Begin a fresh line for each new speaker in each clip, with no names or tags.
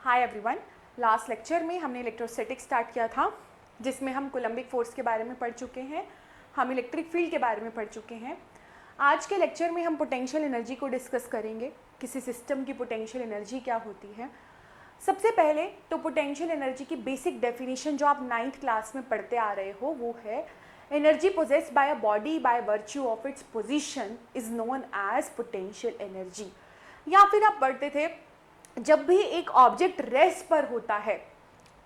Hi everyone. Last lecture में हमने electrostatics start किया था, जिसमें हम कोलम्बिक फोर्स के बारे में पढ़ चुके हैं, हम इलेक्ट्रिक फील्ड के बारे में पढ़ चुके हैं। आज के लेक्चर में हम पोटेंशियल एनर्जी को डिस्कस करेंगे, किसी सिस्टम की पोटेंशियल एनर्जी क्या होती है। सबसे पहले तो पोटेंशियल एनर्जी की बेसिक डेफिनेशन जो आप 9th क्लास में पढ़ते आ रहे हो वो है energy possessed by a body by virtue of its position is known as potential energy. या फिर आप पढ़ते थे जब भी एक ऑब्जेक्ट रेस्ट पर होता है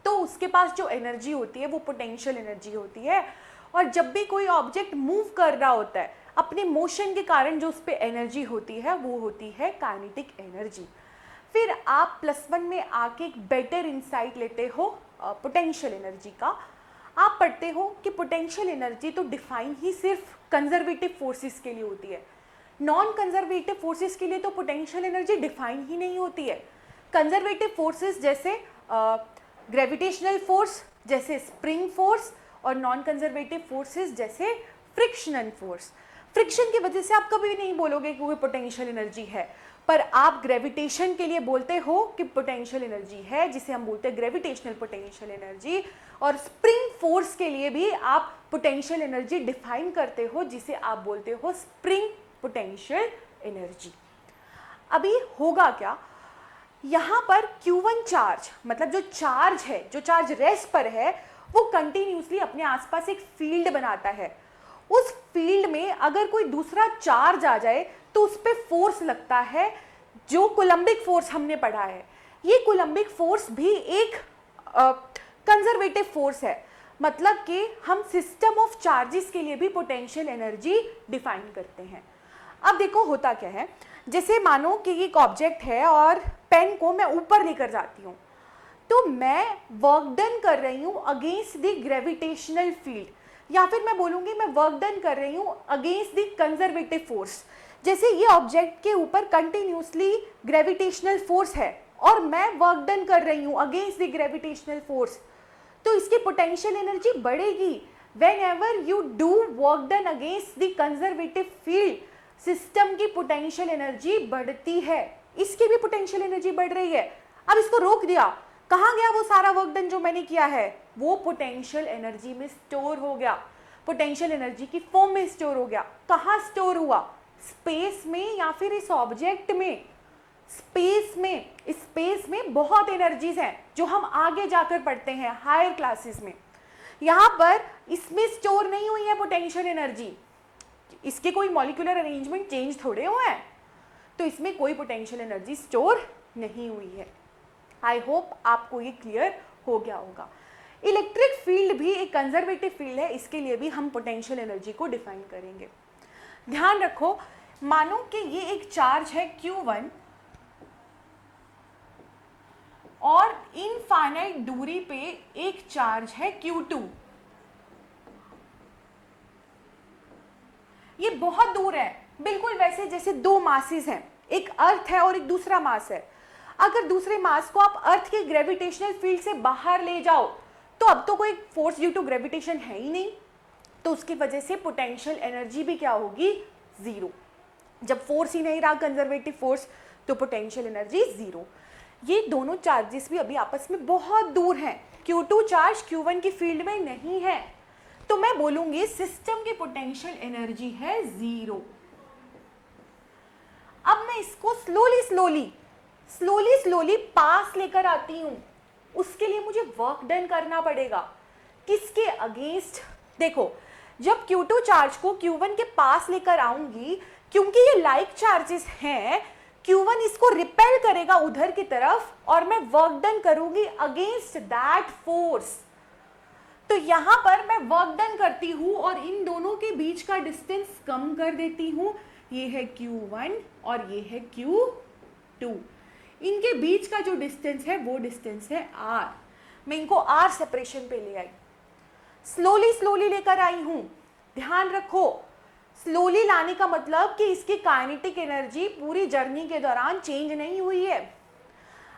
तो उसके पास जो एनर्जी होती है वो पोटेंशियल एनर्जी होती है, और जब भी कोई ऑब्जेक्ट मूव कर रहा होता है अपने मोशन के कारण जो उस पर एनर्जी होती है वो होती है काइनेटिक एनर्जी। फिर आप +1 में आके एक बेटर इंसाइट लेते हो पोटेंशियल एनर्जी का। आप पढ़ते हो कि पोटेंशियल एनर्जी तो डिफाइन ही सिर्फ कंजर्वेटिव फोर्सेस के लिए होती है, नॉन कंजर्वेटिव फोर्सेस के लिए तो पोटेंशियल एनर्जी डिफाइन ही नहीं होती है। कंजर्वेटिव फोर्सेस जैसे ग्रेविटेशनल फोर्स, जैसे स्प्रिंग फोर्स, और नॉन कंजर्वेटिव फोर्सेस जैसे फ्रिक्शनल फोर्स। फ्रिक्शन की वजह से आप कभी नहीं बोलोगे कि वो पोटेंशियल एनर्जी है, पर आप ग्रेविटेशन के लिए बोलते हो कि पोटेंशियल एनर्जी है, जिसे हम बोलते हैं ग्रेविटेशनल पोटेंशियल एनर्जी। और स्प्रिंग फोर्स के लिए भी आप पोटेंशियल एनर्जी डिफाइन करते हो, जिसे आप बोलते हो स्प्रिंग पोटेंशियल एनर्जी। अभी होगा क्या, यहाँ पर Q1 चार्ज, मतलब जो चार्ज है, जो चार्ज रेस्ट पर है, वो कंटिन्यूसली अपने आसपास एक फील्ड बनाता है। उस फील्ड में अगर कोई दूसरा चार्ज आ जाए तो उस पर फोर्स लगता है, जो कोलम्बिक फोर्स हमने पढ़ा है। ये कोलम्बिक फोर्स भी एक कंजर्वेटिव फोर्स है, मतलब कि हम सिस्टम ऑफ चार्जेस के लिए भी पोटेंशियल एनर्जी डिफाइन करते हैं। अब देखो होता क्या है, जैसे मानो कि एक ऑब्जेक्ट है और पेन को मैं ऊपर लेकर जाती हूँ, तो मैं वर्क डन कर रही हूँ अगेंस्ट द ग्रेविटेशनल फील्ड, या फिर मैं बोलूँगी मैं वर्क डन कर रही हूँ अगेंस्ट द कंजर्वेटिव फोर्स। जैसे ये ऑब्जेक्ट के ऊपर कंटिन्यूसली ग्रेविटेशनल फोर्स है और मैं वर्क डन कर रही हूँ अगेंस्ट द ग्रेविटेशनल फोर्स, तो इसकी पोटेंशियल एनर्जी बढ़ेगी। Whenever you do work done against the conservative field, system की पोटेंशियल एनर्जी बढ़ती है, इसकी भी पोटेंशियल एनर्जी बढ़ रही है। अब इसको रोक दिया, कहाँ गया वो सारा वर्क डन जो मैंने किया है? वो पोटेंशियल एनर्जी में स्टोर हो गया, पोटेंशियल एनर्जी की फॉर्म में स्टोर हो गया। कहाँ स्टोर हुआ? स्पेस में, या फिर इस ऑब्जेक्ट में। स्पेस में, स्पेस में बहुत एनर्जीज हैं जो हम आगे जाकर पढ़ते हैं हायर क्लासेस में। यहाँ पर इसमें स्टोर नहीं हुई है पोटेंशियल एनर्जी, इसके कोई मॉलिक्यूलर अरेंजमेंट चेंज थोड़े हुए हैं, तो इसमें कोई पोटेंशियल एनर्जी स्टोर नहीं हुई है। आई होप आपको ये क्लियर हो गया होगा। इलेक्ट्रिक फील्ड भी एक कंजर्वेटिव फील्ड है, इसके लिए भी हम पोटेंशियल एनर्जी को डिफाइन करेंगे। ध्यान रखो, मानो कि ये एक चार्ज है Q1 और इनफाइनाइट दूरी पे एक चार्ज है Q2। ये बहुत दूर है, बिल्कुल वैसे जैसे दो मासेस हैं, एक अर्थ है और एक दूसरा मास है। अगर दूसरे मास को आप अर्थ के ग्रेविटेशनल फील्ड से बाहर ले जाओ तो अब तो कोई फोर्स ड्यू टू ग्रेविटेशन है ही नहीं, तो उसकी वजह से पोटेंशियल एनर्जी भी क्या होगी? जीरो। जब फोर्स ही नहीं रहा कंजर्वेटिव फोर्स, तो पोटेंशियल एनर्जी जीरो। ये दोनों चार्जेस भी अभी आपस में बहुत दूर हैं। Q2 चार्ज Q1 की फील्ड में नहीं है, तो मैं बोलूंगी सिस्टम की पोटेंशियल एनर्जी है जीरो। अब मैं इसको स्लोली पास लेकर आती हूं, उसके लिए मुझे वर्क डन करना पड़ेगा। किसके अगेंस्ट? देखो, जब Q2 चार्ज को Q1 के पास लेकर आऊंगी, क्योंकि ये लाइक चार्जेस हैं, Q1 इसको रिपेल करेगा उधर की तरफ और मैं वर्क डन करूंगी अगेंस्ट दैट फोर्स। तो यहां पर मैं वर्क डन करती हूं और इन दोनों के बीच का डिस्टेंस कम कर देती हूं। ये है Q1 और ये है Q2। इनके बीच का जो डिस्टेंस है वो डिस्टेंस है R। मैं इनको R सेपरेशन पे ले आई, स्लोली लेकर आई हूं। ध्यान रखो, स्लोली लाने का मतलब कि इसकी काइनेटिक एनर्जी पूरी जर्नी के दौरान चेंज नहीं हुई है।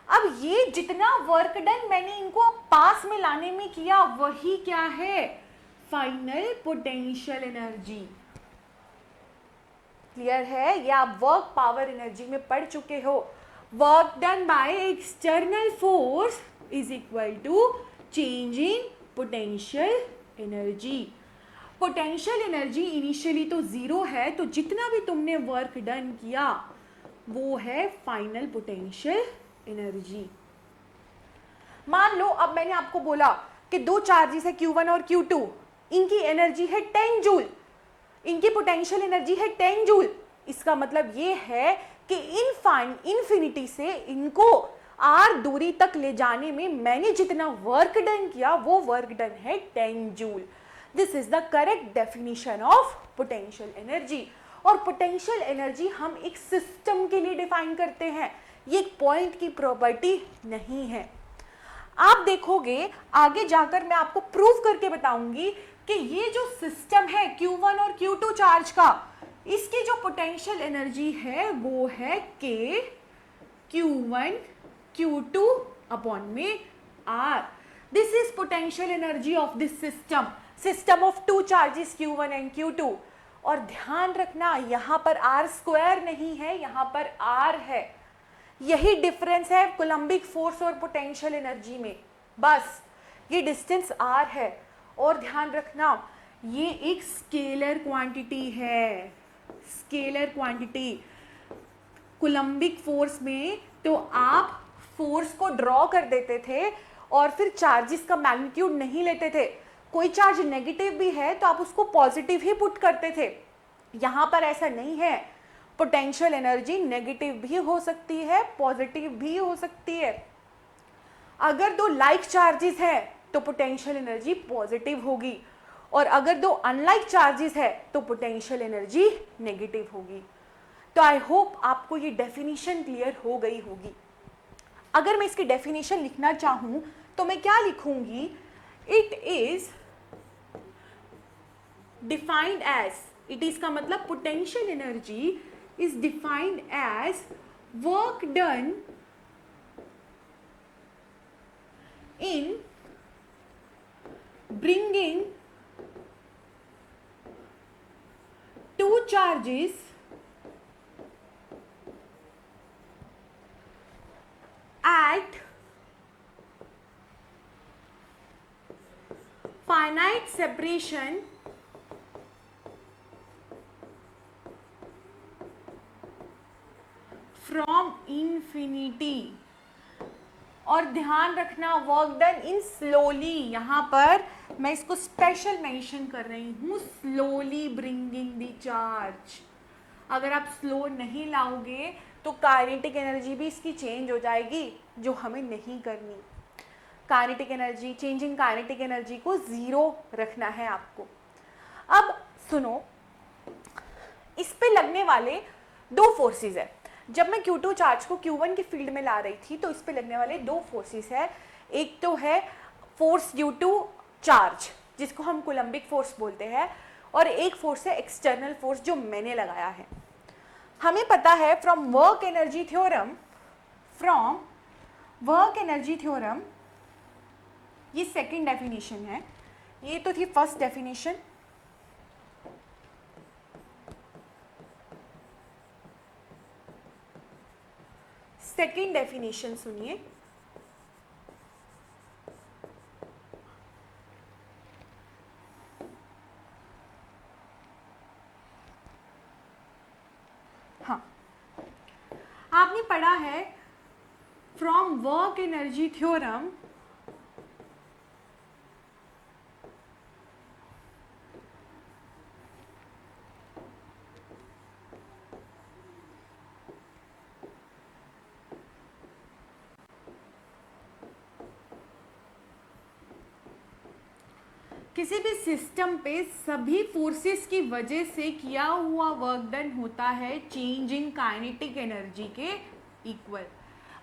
अब ये जितना वर्क डन मैंने इनको पास में लाने में किया, वही क्या है? Final potential energy. क्लियर है? ये आप वर्क पावर एनर्जी में पढ़ चुके हो। Work done by external force is equal to change in potential energy. Potential energy initially तो जीरो है, तो जितना भी तुमने वर्क डन किया वो है फाइनल पोटेंशियल एनर्जी। मान लो अब मैंने आपको बोला कि दो चार्जेस है Q1 और Q2, इनकी एनर्जी है 10 जूल, इनकी पोटेंशियल एनर्जी है 10 जूल। इसका मतलब ये है कि इन्फिनिटी से इनको r दूरी तक ले जाने में मैंने जितना वर्क डन किया वो वर्क डन है 10 joule. This is the correct definition of potential energy. और पोटेंशियल एनर्जी हम एक सिस्टम के लिए डिफाइन करते हैं, ये एक पॉइंट की प्रॉपर्टी नहीं है। आप देखोगे आगे जाकर मैं आपको प्रूव करके बताऊंगी कि ये जो सिस्टम है Q1 और Q2 चार्ज का, इसकी जो पोटेंशियल एनर्जी है वो है K Q1 Q2 अपॉन में R। This is potential energy of this system of two charges Q1 and Q2। और ध्यान रखना यहाँ पर R स्क्वायर नहीं है, यहाँ पर R है। यही डिफरेंस है कोलम्बिक फोर्स और पोटेंशियल एनर्जी में, बस ये डिस्टेंस R है। और ध्यान रखना ये एक स्केलर क्वांटिटी है, स्केलर क्वांटिटी। कोलम्बिक फोर्स में तो आप फोर्स को ड्रॉ कर देते थे और फिर चार्जेस का मैग्नीट्यूड नहीं लेते थे। कोई चार्ज नेगेटिव भी है तो आप उसको पॉजिटिव ही पुट करते थे। यहाँ पर ऐसा नहीं है, पोटेंशियल एनर्जी नेगेटिव भी हो सकती है, पॉजिटिव भी हो सकती है। अगर दो लाइक चार्जेस है तो पोटेंशियल एनर्जी पॉजिटिव होगी, और अगर दो अनलाइक चार्जेस है तो पोटेंशियल एनर्जी नेगेटिव होगी। तो आई होप आपको ये डेफिनेशन क्लियर हो गई होगी। अगर मैं इसकी डेफिनेशन लिखना चाहूं तो मैं क्या लिखूंगी? It is defined as, it is का मतलब potential energy is defined as work done in bringing two charges at finite separation from infinity. और ध्यान रखना वर्क डन इन स्लोली, यहाँ पर मैं इसको स्पेशल मेंशन कर रही हूँ, स्लोली ब्रिंगिंग द चार्ज। अगर आप स्लो नहीं लाओगे तो काइनेटिक एनर्जी भी इसकी चेंज हो जाएगी, जो हमें नहीं करनी। Kinetic energy, changing kinetic energy को जीरो रखना है आपको। अब सुनो, इस पे लगने वाले दो फोर्सेस है। जब मैं Q2 चार्ज को Q1 के फील्ड में ला रही थी तो इस पे लगने वाले दो फोर्सेस है। एक तो है फोर्स ड्यू टू चार्ज, जिसको हम कोलम्बिक फोर्स बोलते हैं, और एक फोर्स है एक्सटर्नल फोर्स जो मैंने लगाया है। हमें पता है फ्रॉम वर्क एनर्जी थ्योरम, ये सेकंड डेफिनेशन है, ये तो थी फर्स्ट डेफिनेशन। सेकेंड डेफिनेशन सुनिए, हाँ आपने पढ़ा है फ्रॉम वर्क एनर्जी थ्योरम किसी भी सिस्टम पे सभी फोर्सेस की वजह से किया हुआ वर्क डन होता है चेंज इन काइनेटिक एनर्जी के इक्वल।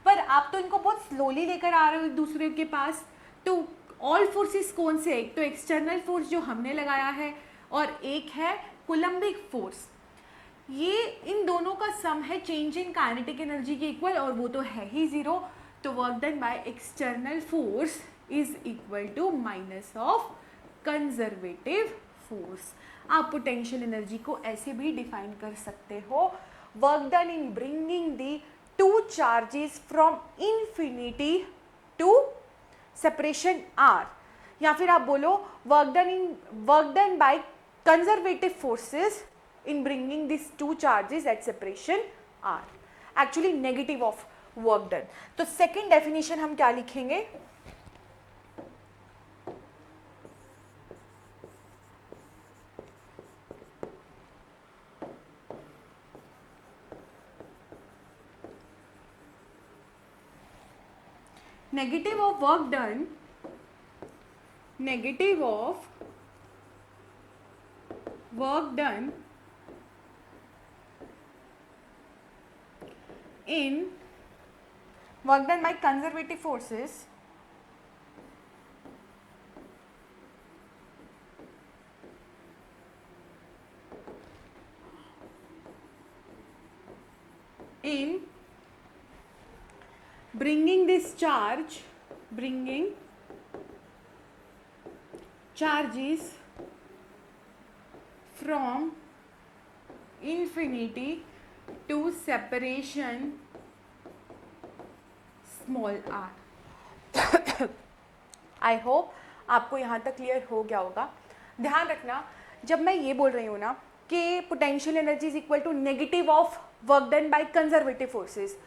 पर आप तो इनको बहुत स्लोली लेकर आ रहे हो एक दूसरे के पास। तो ऑल फोर्सेस कौन से? एक तो एक्सटर्नल फोर्स जो हमने लगाया है और एक है कोलम्बिक फोर्स। ये इन दोनों का सम है चेंज इन काइनेटिक एनर्जी के इक्वल, और वो तो है ही जीरो। तो work done by external force is equal to minus of conservative force. आप पोटेंशियल एनर्जी को ऐसे भी डिफाइन कर सकते हो, work done in bringing the two charges from infinity to separation r, या फिर आप बोलो work done by conservative forces in bringing these two charges at separation r, actually negative of work done. तो second definition हम क्या लिखेंगे? Negative of work done, negative of work done in work done by conservative forces in bringing this charge, bringing charges from infinity to separation small r. I hope आपको यहाँ तक clear हो गया होगा. ध्यान रखना, जब मैं ये बोल रही हूँ ना कि potential energy is equal to negative of work done by conservative forces,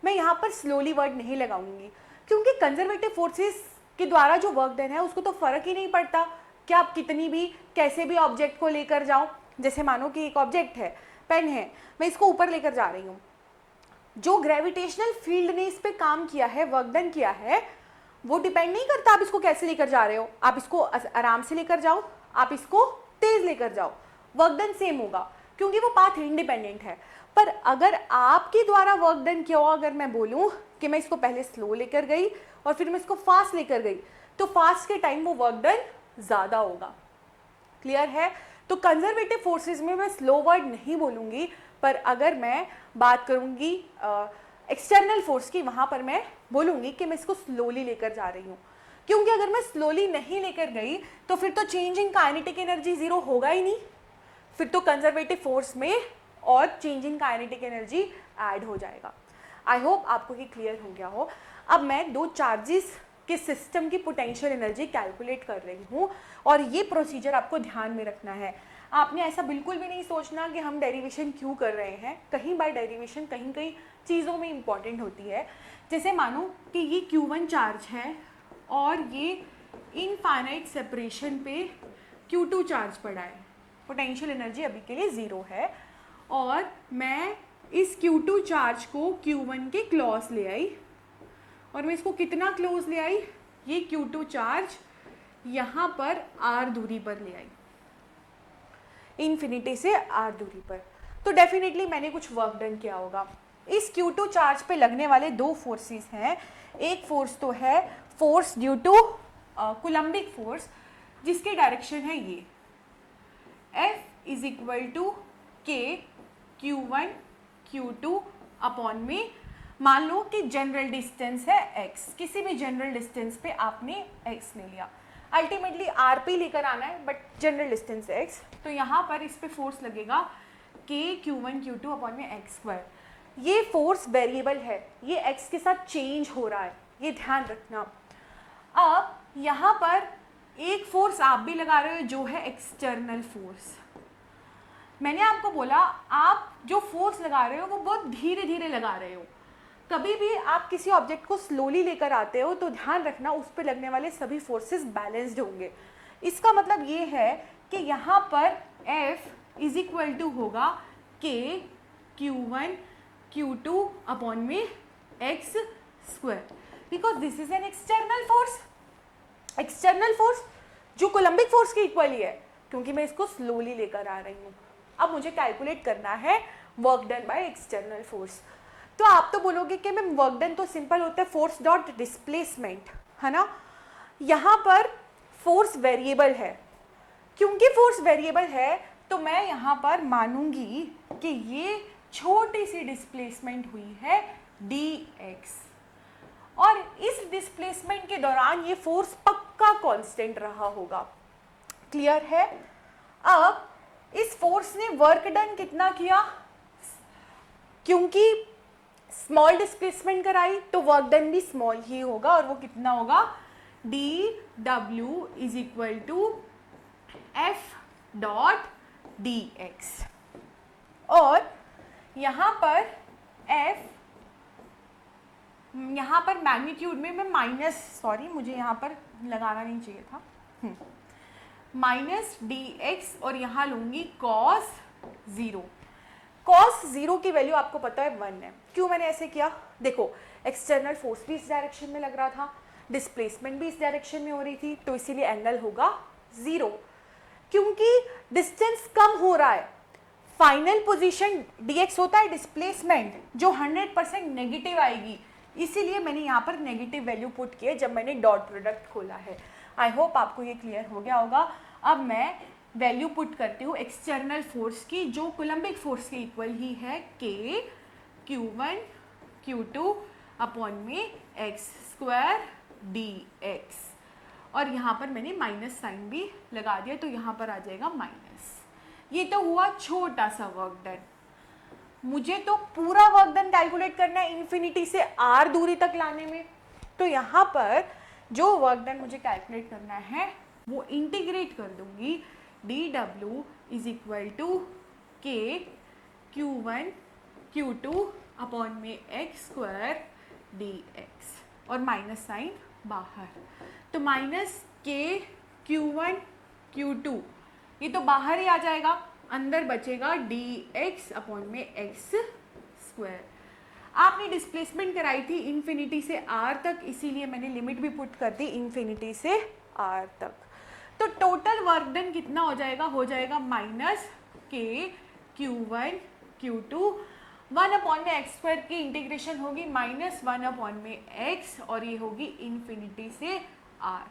मैं यहाँ पर स्लोली वर्ड नहीं लगाऊंगी, क्योंकि कंजर्वेटिव फोर्सेस के द्वारा जो वर्क डन है उसको तो फर्क ही नहीं पड़ता कि आप कितनी भी कैसे भी ऑब्जेक्ट को लेकर जाओ. जैसे मानो कि एक ऑब्जेक्ट है, पेन है, मैं इसको ऊपर लेकर जा रही हूँ, जो ग्रेविटेशनल फील्ड ने इस पे काम किया है, वर्क डन किया है, वो डिपेंड नहीं करता आप इसको कैसे लेकर जा रहे हो. आप इसको आराम से लेकर जाओ, आप इसको तेज लेकर जाओ, वर्क डन सेम होगा, क्योंकि वो पाथ इंडिपेंडेंट है. पर अगर आपके द्वारा वर्क डन किया हो, अगर मैं बोलूँ कि मैं इसको पहले स्लो लेकर गई और फिर मैं इसको फास्ट लेकर गई, तो फास्ट के टाइम वो वर्क डन ज़्यादा होगा. क्लियर है? तो कंजर्वेटिव फोर्सेस में मैं स्लो वर्ड नहीं बोलूँगी, पर अगर मैं बात करूँगी एक्सटर्नल फोर्स की, वहाँ पर मैं बोलूँगी कि मैं इसको स्लोली लेकर जा रही हूँ, क्योंकि अगर मैं स्लोली नहीं लेकर गई तो फिर तो change in kinetic energy zero होगा ही नहीं, फिर तो कंजर्वेटिव फोर्स में और change in kinetic energy add हो जाएगा. आई होप आपको ये क्लियर हो गया हो. अब मैं दो चार्जेस के सिस्टम की पोटेंशियल एनर्जी कैलकुलेट कर रही हूँ, और ये प्रोसीजर आपको ध्यान में रखना है. आपने ऐसा बिल्कुल भी नहीं सोचना कि हम डेरिवेशन क्यों कर रहे हैं. कहीं बाय डेरिवेशन कहीं कहीं चीज़ों में इंपॉर्टेंट होती है. जैसे मानो कि ये Q1 चार्ज है और ये इनफाइनाइट सेपरेशन पे Q2 चार्ज पड़ा है. पोटेंशियल एनर्जी अभी के लिए ज़ीरो है, और मैं इस Q2 चार्ज को Q1 के क्लोज ले आई, और मैं इसको कितना क्लोज ले आई, ये Q2 चार्ज यहाँ पर R दूरी पर ले आई, इन्फिनिटी से R दूरी पर. तो डेफिनेटली मैंने कुछ वर्क डन किया होगा. इस Q2 चार्ज पे लगने वाले दो फोर्सेस हैं. एक फोर्स तो है force due to coulombic force, जिसके डायरेक्शन है ये F is equal to K Q1 Q2 upon में, मान लो कि जनरल डिस्टेंस है x, किसी भी जनरल डिस्टेंस पे आपने x ले लिया, अल्टीमेटली r पे लेकर आना है, बट जनरल डिस्टेंस है x, तो यहाँ पर इस पे फोर्स लगेगा K Q1 Q2 अपॉन में x स्क्वायर. ये फोर्स वेरिएबल है, ये x के साथ चेंज हो रहा है, ये ध्यान रखना. अब यहाँ पर एक फोर्स आप भी लगा रहे हो जो है एक्सटर्नल फोर्स. मैंने आपको बोला आप जो फोर्स लगा रहे हो वो बहुत धीरे धीरे लगा रहे हो. कभी भी आप किसी ऑब्जेक्ट को स्लोली लेकर आते हो तो ध्यान रखना उस पर लगने वाले सभी फोर्सेस बैलेंस्ड होंगे. इसका मतलब ये है कि यहाँ पर F इज इक्वल टू होगा K Q1 Q2 अपॉन में x square, because this is an external force. External force जो कोलम्बिक फोर्स के इक्वल ही है, क्योंकि मैं इसको स्लोली लेकर आ रही हूँ. अब मुझे कैलकुलेट करना है work done by external force. तो आप तो बोलोगे कि मैम वर्क डन तो सिंपल होता है फोर्स डॉट डिस्प्लेसमेंट, है ना. यहाँ पर फोर्स वेरिएबल है, क्योंकि फोर्स वेरिएबल है तो मैं यहाँ पर मानूंगी कि ये छोटी सी डिस्प्लेसमेंट हुई है dx, और इस डिस्प्लेसमेंट के दौरान ये फोर्स पक्का कांस्टेंट रहा होगा. क्लियर है? अब इस फोर्स ने वर्क डन कितना किया, क्योंकि स्मॉल डिस्प्लेसमेंट कराई तो वर्क डन भी स्मॉल ही होगा, और वो कितना होगा, डी डब्ल्यू is equal to f dot d x. और यहाँ पर एफ, यहाँ पर मैग्नीट्यूड में मैं माइनस, सॉरी मुझे यहाँ पर लगाना नहीं चाहिए था, माइनस डी एक्स, और यहाँ लूँगी कॉस ज़ीरो। कॉस ज़ीरो की वैल्यू आपको पता है 1 है। क्यों मैंने ऐसे किया, देखो एक्सटर्नल फोर्स भी इस डायरेक्शन में लग रहा था, डिस्प्लेसमेंट भी इस डायरेक्शन में हो रही थी, तो इसीलिए एंगल होगा 0। क्योंकि डिस्टेंस कम हो रहा है, फाइनल पोजीशन dx होता है डिस्प्लेसमेंट, जो 100% नेगेटिव आएगी, इसीलिए मैंने यहाँ पर नेगेटिव वैल्यू पुट की है जब मैंने डॉट प्रोडक्ट खोला है। आई होप आपको ये क्लियर हो गया होगा। अब मैं वैल्यू पुट करती हूँ एक्सटर्नल फोर्स की, जो कोलम्बिक फोर्स के इक्वल ही है k q1 q2 अपॉन में x स्क्वायर dx, और यहाँ पर मैंने माइनस साइन भी लगा दिया, तो यहाँ पर आ जाएगा माइनस। ये तो हुआ छोटा सा वर्क डन। मुझे तो पूरा वर्क डन कैलकुलेट करना है इन्फिनिटी से r दूरी तक लाने में, तो यहाँ पर जो वर्क डन मुझे कैलकुलेट करना है वो इंटीग्रेट कर दूंगी, डी डब्ल्यू is equal to k q1 q2 upon में एक्स स्क्वायर डी एक्स, और माइनस साइन बाहर, तो माइनस के q1 q2 ये तो बाहर ही आ जाएगा, अंदर बचेगा डी एक्स अपॉन में एक्स स्क्वायर। आपने डिस्प्लेसमेंट कराई थी इन्फिनिटी से r तक, इसीलिए मैंने लिमिट भी पुट कर दी इन्फिनिटी से r तक। तो टोटल वर्क डन कितना हो जाएगा माइनस के q1 q2, 1 अपॉन में एक्स स्क्वायर की इंटीग्रेशन होगी माइनस 1 अपॉन में x, और ये होगी इन्फिनिटी से r।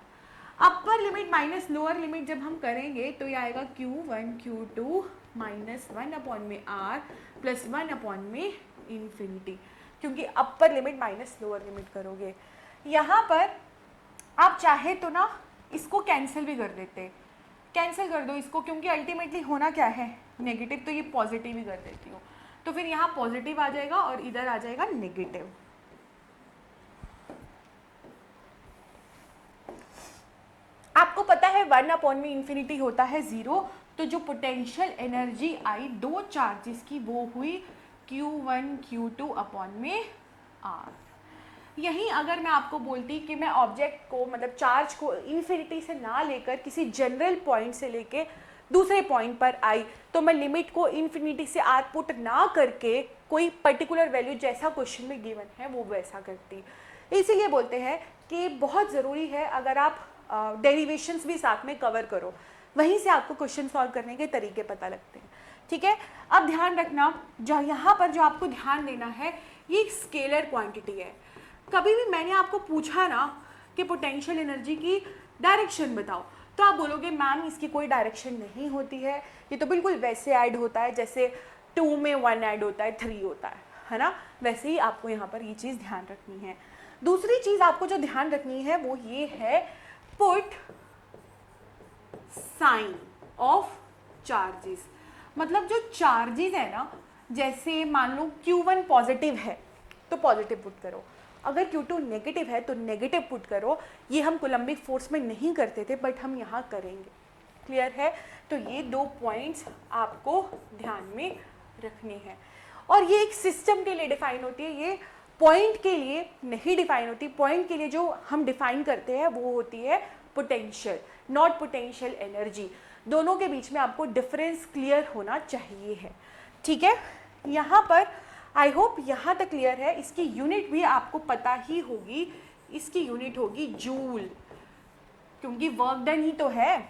Upper limit minus lower limit जब हम करेंगे तो ये आएगा q1 q2 माइनस 1 अपॉन में r प्लस 1 अपॉन में इन्फिनिटी, क्योंकि upper limit minus lower limit करोगे। यहाँ पर आप चाहे तो ना इसको कैंसिल भी कर देते, कैंसिल कर दो इसको, क्योंकि अल्टीमेटली होना क्या है नेगेटिव, तो ये पॉजिटिव ही कर देती हो, तो फिर यहाँ पॉजिटिव आ जाएगा और इधर आ जाएगा नेगेटिव। आपको पता है 1 अपॉन में इन्फिनिटी होता है 0, तो जो पोटेंशियल एनर्जी आई दो चार्जेस की वो हुई Q1 Q2 अपॉन में R। यहीं अगर मैं आपको बोलती कि मैं ऑब्जेक्ट को, मतलब चार्ज को इन्फिनिटी से ना लेकर किसी जनरल पॉइंट से लेके दूसरे पॉइंट पर आई, तो मैं लिमिट को इन्फिनिटी से R पुट ना करके कोई पर्टिकुलर वैल्यू जैसा क्वेश्चन में गिवन है वो वैसा करती। इसीलिए बोलते हैं कि बहुत ज़रूरी है अगर आप डेरिवेशंस भी साथ में कवर करो, वहीं से आपको क्वेश्चन सॉल्व करने के तरीके पता लगते हैं। ठीक है, अब ध्यान रखना, जो यहाँ पर जो आपको ध्यान देना है, ये एक स्केलर क्वांटिटी है। कभी भी मैंने आपको पूछा ना कि पोटेंशियल एनर्जी की डायरेक्शन बताओ, तो आप बोलोगे मैम इसकी कोई डायरेक्शन नहीं होती है, ये तो बिल्कुल वैसे ऐड होता है जैसे 2 में 1 ऐड होता है 3 होता है ना। वैसे ही आपको यहाँ पर ये चीज़ ध्यान रखनी है। दूसरी चीज़ आपको जो ध्यान रखनी है वो ये है, पुट साइन ऑफ चार्जेस। मतलब जो चार्जेस है ना, जैसे मान लो Q1 पॉजिटिव है तो पॉजिटिव पुट करो, अगर Q2 नेगेटिव है तो नेगेटिव पुट करो। ये हम कोलम्बिक फोर्स में नहीं करते थे बट हम यहाँ करेंगे। क्लियर है? तो ये 2 पॉइंट्स आपको ध्यान में रखने हैं, और ये एक सिस्टम के लिए डिफाइन होती है, ये पॉइंट के लिए नहीं डिफाइन होती। पॉइंट के लिए जो हम डिफाइन करते हैं वो होती है पोटेंशियल, नॉट पोटेंशियल एनर्जी। दोनों के बीच में आपको डिफरेंस क्लियर होना चाहिए है। ठीक है, यहाँ पर आई होप यहाँ तक क्लियर है। इसकी यूनिट भी आपको पता ही होगी, इसकी यूनिट होगी जूल, क्योंकि वर्क डन ही तो है,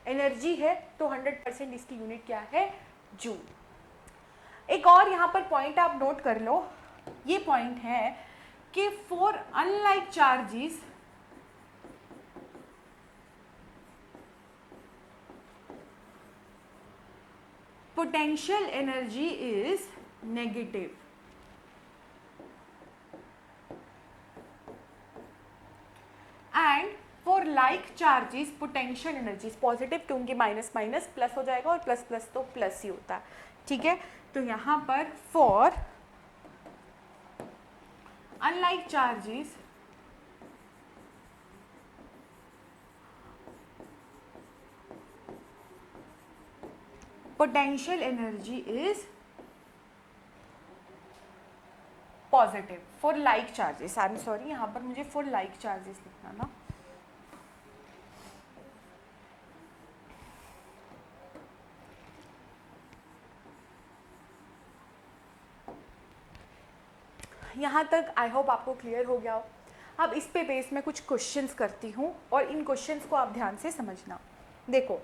एनर्जी है, तो 100% इसकी यूनिट क्या है, जूल। एक और यहाँ पर पॉइंट आप नोट कर लो, ये पॉइंट है कि for unlike charges potential energy is negative and for like charges potential energy is positive, क्योंकि माइनस माइनस प्लस हो जाएगा और प्लस प्लस तो प्लस ही होता है। ठीक है, तो यहाँ पर for unlike charges, potential energy is positive for like charges. I am sorry, यहाँ पर मुझे फॉर लाइक चार्जेस लिखना ना. यहाँ तक आई होप आपको क्लियर हो गया हो. अब इस पे बेस में कुछ क्वेश्चंस करती हूँ और इन क्वेश्चंस को आप ध्यान से समझना. देखो,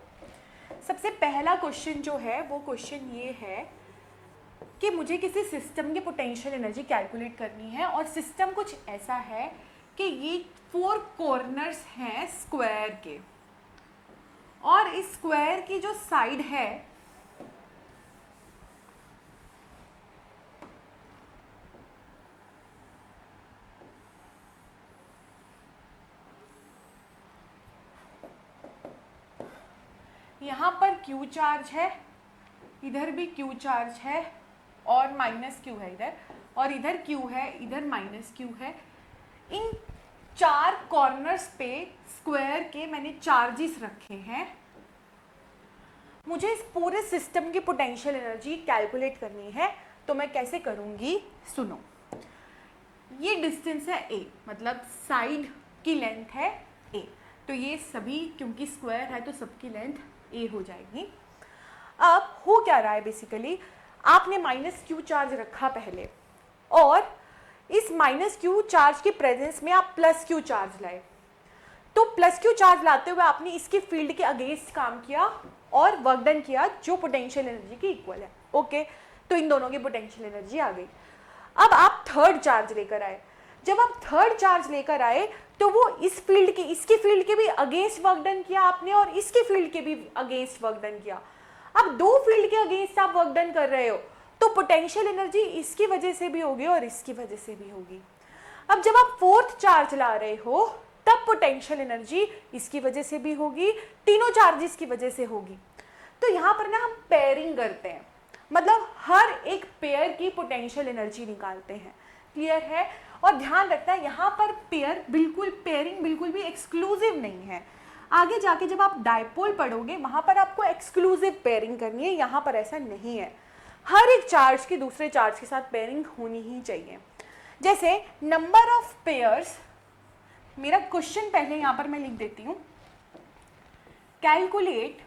सबसे पहला क्वेश्चन जो है वो क्वेश्चन ये है कि मुझे किसी सिस्टम की पोटेंशियल एनर्जी कैलकुलेट करनी है और सिस्टम कुछ ऐसा है कि ये 4 कॉर्नर्स हैं स्क्वायर के, और इस स्क्वायर की जो साइड है यहाँ पर Q चार्ज है, इधर भी Q चार्ज है और माइनस Q है इधर, और इधर Q है, इधर माइनस Q है. इन 4 कॉर्नर्स पे स्क्वायर के मैंने चार्जेस रखे हैं. मुझे इस पूरे सिस्टम की पोटेंशियल एनर्जी कैलकुलेट करनी है, तो मैं कैसे करूँगी सुनो. ये डिस्टेंस है A, मतलब साइड की लेंथ है A, तो ये सभी क्योंकि स्क्वायर है तो सबकी लेंथ A हो जाएगी. अब हो क्या रहा है, बेसिकली आपने माइनस Q चार्ज रखा पहले, और इस माइनस Q चार्ज के प्रेजेंस में आप प्लस Q चार्ज लाए. तो प्लस Q चार्ज लाते हुए आपने इसकी फील्ड के अगेंस्ट काम किया और वर्क डन किया जो पोटेंशियल एनर्जी की इक्वल है. ओके, तो इन दोनों की पोटेंशियल एनर्जी आ गई. अब आप थर्ड चार्ज लेकर आए. जब आप थर्ड चार्ज लेकर आए तो वो इस फील्ड के, इसकी फील्ड के भी अगेंस्ट वर्क डन किया आपने और इसकी फील्ड के भी अगेंस्ट वर्क डन किया. अब 2 फील्ड के अगेंस्ट आप वर्क डन कर रहे हो, तो पोटेंशियल एनर्जी इसकी वजह से भी होगी और इसकी वजह से भी होगी. अब जब आप फोर्थ चार्ज ला रहे हो तब पोटेंशियल एनर्जी इसकी वजह से भी होगी, तीनों चार्जेस की वजह से होगी. तो यहाँ पर ना हम पेयरिंग करते हैं, मतलब हर एक पेयर की पोटेंशियल एनर्जी निकालते हैं. क्लियर है? और ध्यान रखना है यहाँ पर पेयरिंग बिल्कुल भी एक्सक्लूसिव नहीं है. आगे जाके जब आप डायपोल पढ़ोगे वहाँ पर आपको एक्सक्लूसिव पेयरिंग करनी है, यहाँ पर ऐसा नहीं है. हर एक चार्ज की दूसरे चार्ज के साथ पेयरिंग होनी ही चाहिए. जैसे नंबर ऑफ पेयर्स, मेरा क्वेश्चन पहले यहाँ पर मैं लिख देती हूँ. Calculate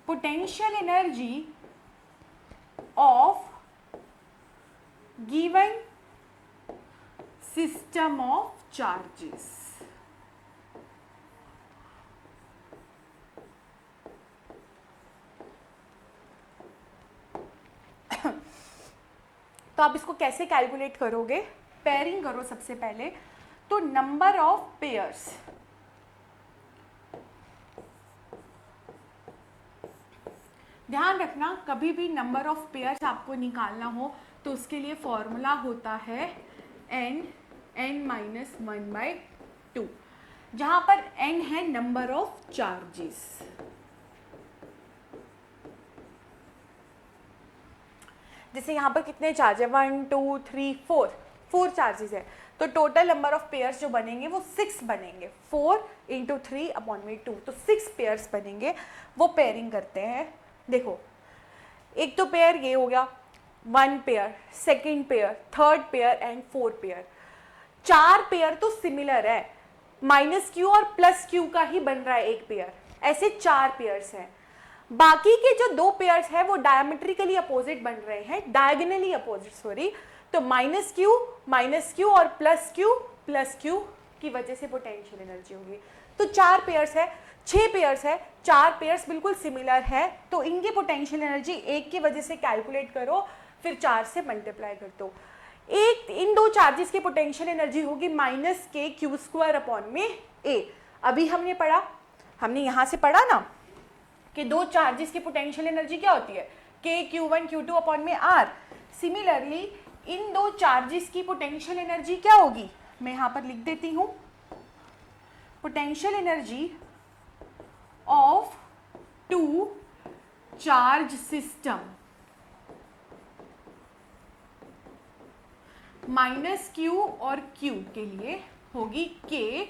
potential energy of given system of charges. तो आप इसको कैसे कैलकुलेट करोगे? पेयरिंग करो सबसे पहले. तो नंबर ऑफ पेयर्स, ध्यान रखना कभी भी नंबर ऑफ पेयर्स आपको निकालना हो तो उसके लिए फॉर्मूला होता है n-1/2, जहां पर n है नंबर ऑफ चार्जेस. जैसे यहाँ पर कितने चार्ज है, 1 2 3 4 चार्जेस है, तो टोटल नंबर ऑफ पेयर्स जो बनेंगे वो 6 बनेंगे. 4 × 3/2, तो 6 पेयर्स बनेंगे. वो पेयरिंग करते हैं. देखो, एक तो पेयर ये हो गया, 1 pair, second pair, third pair and 4 pair. 4 pair तो सिमिलर है, -q और +q का ही बन रहा है एक पेयर. ऐसे 4 पेयर्स हैं. बाकी के जो 2 पेयर्स हैं वो डायमेट्रिकली अपोजिट बन रहे हैं, डायगोनली अपोजिट सॉरी. तो -q और +q की वजह से पोटेंशियल एनर्जी होगी. तो 4 पेयर्स है, 6 पेयर्स है, 4 पेयर्स बिल्कुल सिमिलर है, तो इनकी पोटेंशियल एनर्जी 1 की वजह से कैलकुलेट करो, फिर 4 से मल्टीप्लाई कर दो. इन 2 चार्जेस की पोटेंशियल एनर्जी होगी -kq²/A. अभी हमने यहाँ से पढ़ा ना कि 2 चार्जेस की पोटेंशियल एनर्जी क्या होती है, kq1q2/R. सिमिलरली इन 2 चार्जेस की पोटेंशियल एनर्जी क्या होगी, मैं यहाँ पर लिख देती हूँ. Potential energy of 2 charge system minus Q और क्यू के लिए होगी के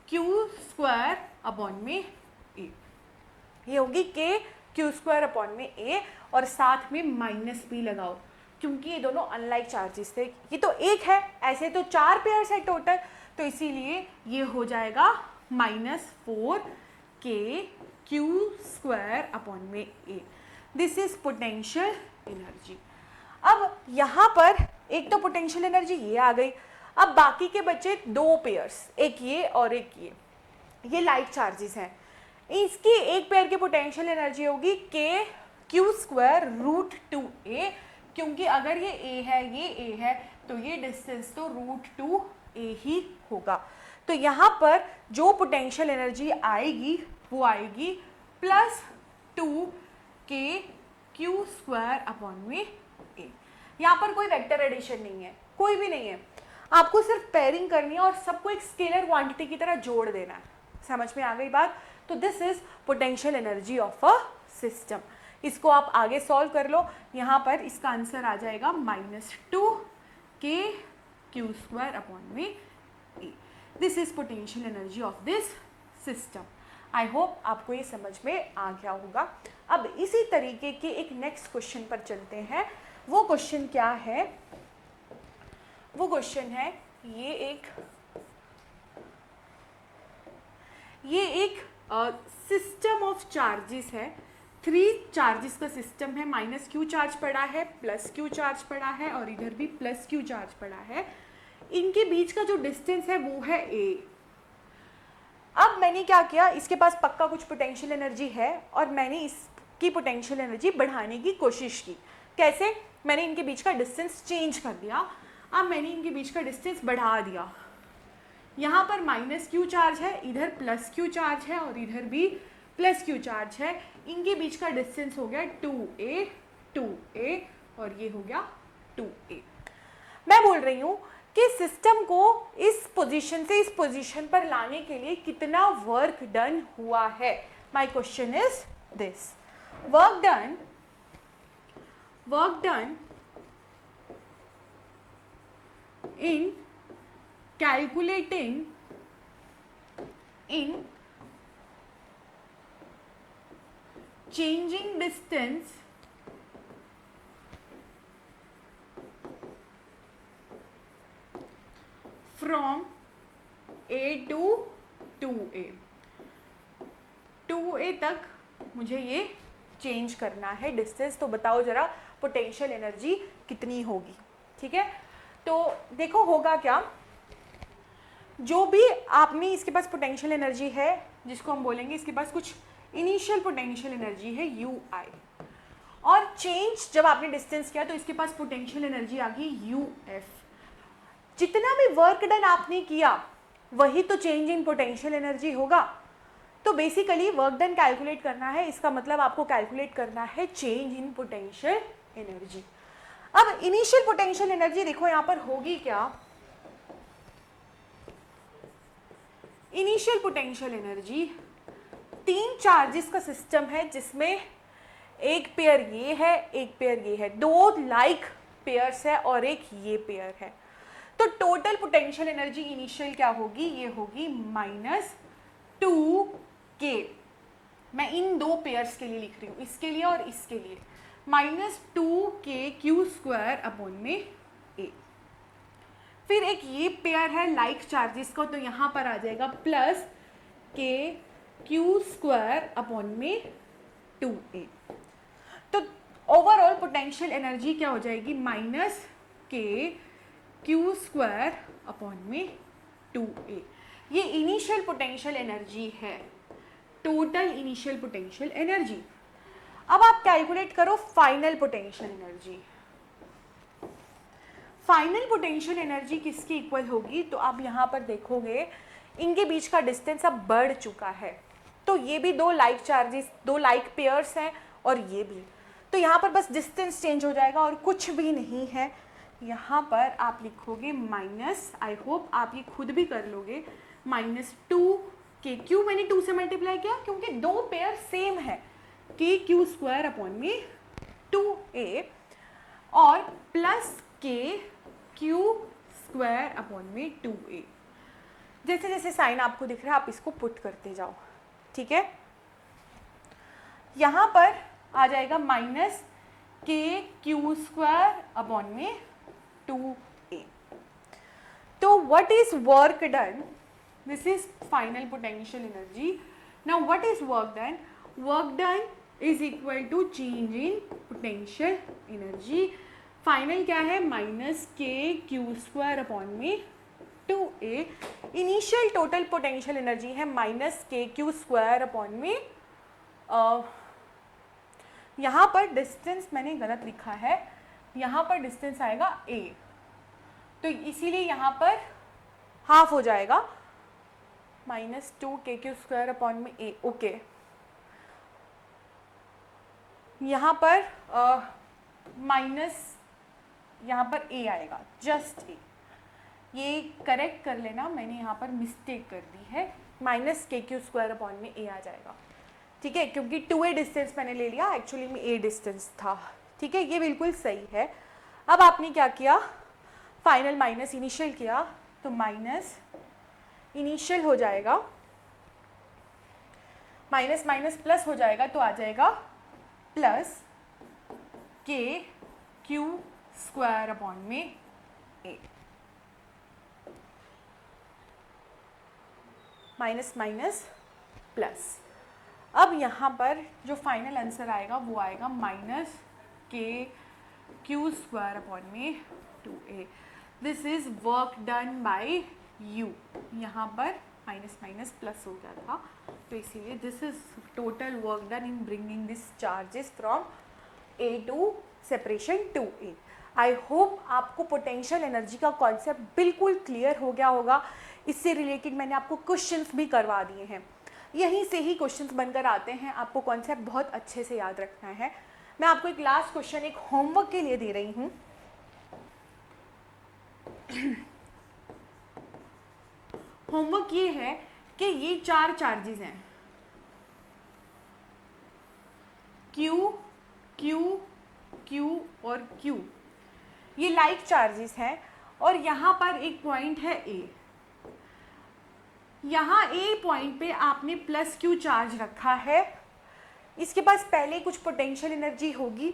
क्यू स्क्वायर अपॉन में ए, ये होगी के क्यू स्क्वायर अपॉन में ए, और साथ में माइनस भी लगाओ क्योंकि ये दोनों अनलाइक चार्जेस थे। ये तो एक है, ऐसे तो 4 पेयर्स है टोटल, तो इसीलिए ये हो जाएगा -4 के क्यू स्क्वायर अपॉन में a. This is potential energy. अब यहाँ पर एक तो पोटेंशियल एनर्जी ये आ गई, अब बाकी के बचे 2 पेयर्स, एक ये और एक ये लाइक चार्जेस हैं। इसकी एक पेयर की पोटेंशियल एनर्जी होगी के क्यू स्क्वायर रूट 2a, क्योंकि अगर ये a है ये a है तो ये डिस्टेंस तो रूट 2a ही होगा। तो यहाँ पर जो पोटेंशियल एनर्जी आएगी वो आएगी +2 के क्यू स्क्वायर अपॉन में a। यहाँ पर कोई वेक्टर एडिशन नहीं है, कोई भी नहीं है, आपको सिर्फ पेयरिंग करनी है और सबको एक स्केलर क्वांटिटी की तरह जोड़ देना है। समझ में आ गई बात? तो this is potential energy of a system. इसको आप आगे सॉल्व कर लो, यहाँ पर इसका आंसर आ जाएगा -2 के क्यू स्क्वायर अपॉन में a. This is potential energy of this system. I hope आपको ये समझ में आ गया होगा। अब इसी तरीके के एक नेक्स्ट क्वेश्चन पर चलते हैं। वो क्वेश्चन क्या है? वो क्वेश्चन है ये एक सिस्टम ऑफ चार्जेस है, 3 चार्जेस का सिस्टम है। -q चार्ज पड़ा है, +q चार्ज पड़ा है और इधर भी +q चार्ज पड़ा है। इनके बीच का जो डिस्टेंस है वो है a। अब मैंने क्या किया, इसके पास पक्का कुछ पोटेंशियल एनर्जी है और मैंने इसकी पोटेंशियल एनर्जी बढ़ाने की कोशिश की। कैसे? मैंने इनके बीच का डिस्टेंस चेंज कर दिया। अब मैंने इनके बीच का डिस्टेंस बढ़ा दिया। यहाँ पर -q चार्ज है, इधर +q चार्ज है और इधर भी +q चार्ज है। इनके बीच का डिस्टेंस हो गया 2a और ये हो गया 2a। मैं बोल रही हूँ कि सिस्टम को इस पोजीशन से इस पोजीशन पर लाने के लिए कितना वर्क डन हुआ है। My question is this, work done in calculating changing distance from A to 2A। 2A तक मुझे ये चेंज करना है डिस्टेंस। तो बताओ जरा पोटेंशियल एनर्जी कितनी होगी? ठीक है, तो देखो होगा क्या, जो भी आपने इसके पास पोटेंशियल एनर्जी है जिसको हम बोलेंगे इसके पास कुछ इनिशियल पोटेंशियल एनर्जी है UI, और चेंज जब आपने डिस्टेंस किया तो इसके पास पोटेंशियल एनर्जी आ गई UF। जितना भी वर्क डन आपने किया वही तो चेंज इन पोटेंशियल एनर्जी होगा। तो बेसिकली वर्क डन कैलकुलेट करना है, इसका मतलब आपको कैलकुलेट करना है चेंज इन पोटेंशियल एनर्जी। अब इनिशियल पोटेंशियल एनर्जी देखो यहाँ पर होगी क्या, इनिशियल पोटेंशियल एनर्जी 3 चार्जेस का सिस्टम है जिसमें एक पेयर ये है, एक पेयर ये है, 2 लाइक पेयर्स है और एक ये पेयर है। तो टोटल पोटेंशियल एनर्जी इनिशियल क्या होगी? ये होगी -2k। मैं इन 2 पेयर्स के लिए लिख रही हूँ, इसके लिए और इसके लिए, -2k क्यू स्क्वायर अपॉन में a। फिर एक ये पेयर है लाइक चार्जेस का, तो यहाँ पर आ जाएगा +k क्यू स्क्वायर अपॉन में 2a। तो ओवरऑल पोटेंशियल एनर्जी क्या हो जाएगी? -k क्यू स्क्वायर अपॉन में 2a। ये इनिशियल पोटेंशियल एनर्जी है, टोटल इनिशियल पोटेंशियल एनर्जी। अब आप कैलकुलेट करो final potential energy. Final potential energy किसकी इक्वल होगी? तो आप यहाँ पर देखोगे इनके बीच का डिस्टेंस अब बढ़ चुका है, तो ये भी 2 लाइक चार्जेस, 2 लाइक पेयर्स हैं और ये भी, तो यहाँ पर बस डिस्टेंस चेंज हो जाएगा और कुछ भी नहीं है। यहाँ पर आप लिखोगे माइनस, आई होप आप ये खुद भी कर लोगे, -2k। क्यों मैंने 2 से मल्टीप्लाई किया? क्योंकि 2 पेयर सेम है, k क्यू स्क्वायर अपॉन में 2a और +k क्यू स्क्वायर अपॉन में 2a। जैसे जैसे साइन आपको दिख रहा है आप इसको पुट करते जाओ, ठीक है। यहाँ पर आ जाएगा minus k q square upon में 2a। तो what is work done? This is final potential energy. Now what is work done? Work done is equal to change in potential energy. Final क्या है? Minus k q square upon में 2a। Initial total potential energy है minus k q square upon में यहाँ पर distance मैंने गलत लिखा है, यहाँ पर डिस्टेंस आएगा a, तो इसीलिए यहाँ पर हाफ हो जाएगा माइनस 2 के क्यू स्क्वायर अपॉन में a। ओके, यहाँ पर माइनस यहाँ पर a आएगा, जस्ट a। ये करेक्ट कर लेना, मैंने यहाँ पर मिस्टेक कर दी है, minus k q square upon में a आ जाएगा, ठीक है, क्योंकि 2a डिस्टेंस मैंने ले लिया, एक्चुअली में a डिस्टेंस था, ठीक है, ये बिल्कुल सही है। अब आपने क्या किया? फाइनल माइनस इनिशियल किया, तो माइनस इनिशियल हो जाएगा, माइनस माइनस प्लस हो जाएगा, तो आ जाएगा प्लस के क्यू स्क्वायर अपॉन में a। Minus minus plus. अब यहाँ पर जो फाइनल आंसर आएगा वो आएगा minus k q square upon में 2a। This is work done bye you. यहाँ पर माइनस माइनस प्लस हो गया था, तो इसीलिए this is total work done in bringing this charges from a to separation 2a। I hope आपको potential energy का कॉन्सेप्ट बिल्कुल क्लियर हो गया होगा। इससे रिलेटेड मैंने आपको क्वेश्चंस भी करवा दिए हैं, यहीं से ही क्वेश्चंस बनकर आते हैं, आपको कॉन्सेप्ट बहुत अच्छे से याद रखना है। मैं आपको एक लास्ट क्वेश्चन एक होमवर्क के लिए दे रही हूँ। होमवर्क ये है कि ये 4 चार्जेस हैं, Q, Q, Q और Q, ये लाइक चार्जेस हैं, और यहाँ पर एक पॉइंट है A। यहाँ A पॉइंट पे आपने प्लस Q चार्ज रखा है, इसके पास पहले कुछ पोटेंशियल एनर्जी होगी,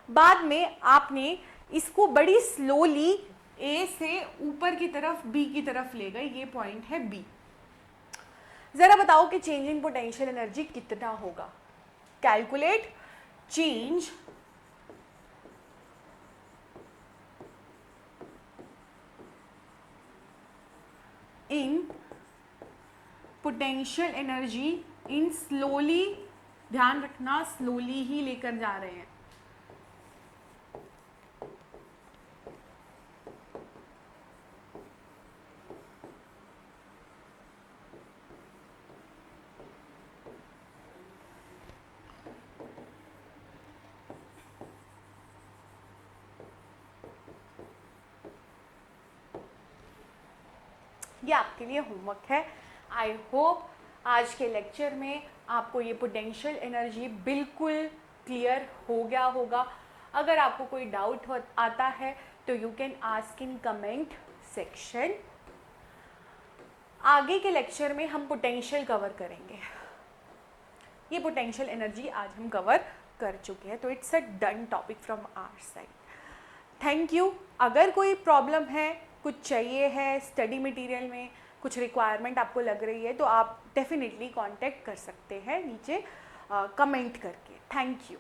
बाद में आपने इसको बड़ी स्लोली A से ऊपर की तरफ B की तरफ ले गए, ये पॉइंट है B। ज़रा बताओ कि चेंज इन पोटेंशियल एनर्जी कितना होगा? Calculate change in potential energy in slowly, ध्यान रखना स्लोली ही लेकर जा रहे हैं। ये आपके लिए होमवर्क है। आई होप आज के लेक्चर में आपको ये पोटेंशियल एनर्जी बिल्कुल क्लियर हो गया होगा। अगर आपको कोई डाउट आता है तो you can ask in comment section. आगे के लेक्चर में हम पोटेंशियल कवर करेंगे। ये पोटेंशियल एनर्जी आज हम कवर कर चुके हैं, तो it's a done topic from our side. Thank you. अगर कोई प्रॉब्लम है, कुछ चाहिए है स्टडी मटेरियल में, कुछ रिक्वायरमेंट आपको लग रही है, तो आप डेफिनेटली कांटेक्ट कर सकते हैं नीचे कमेंट करके। Thank you.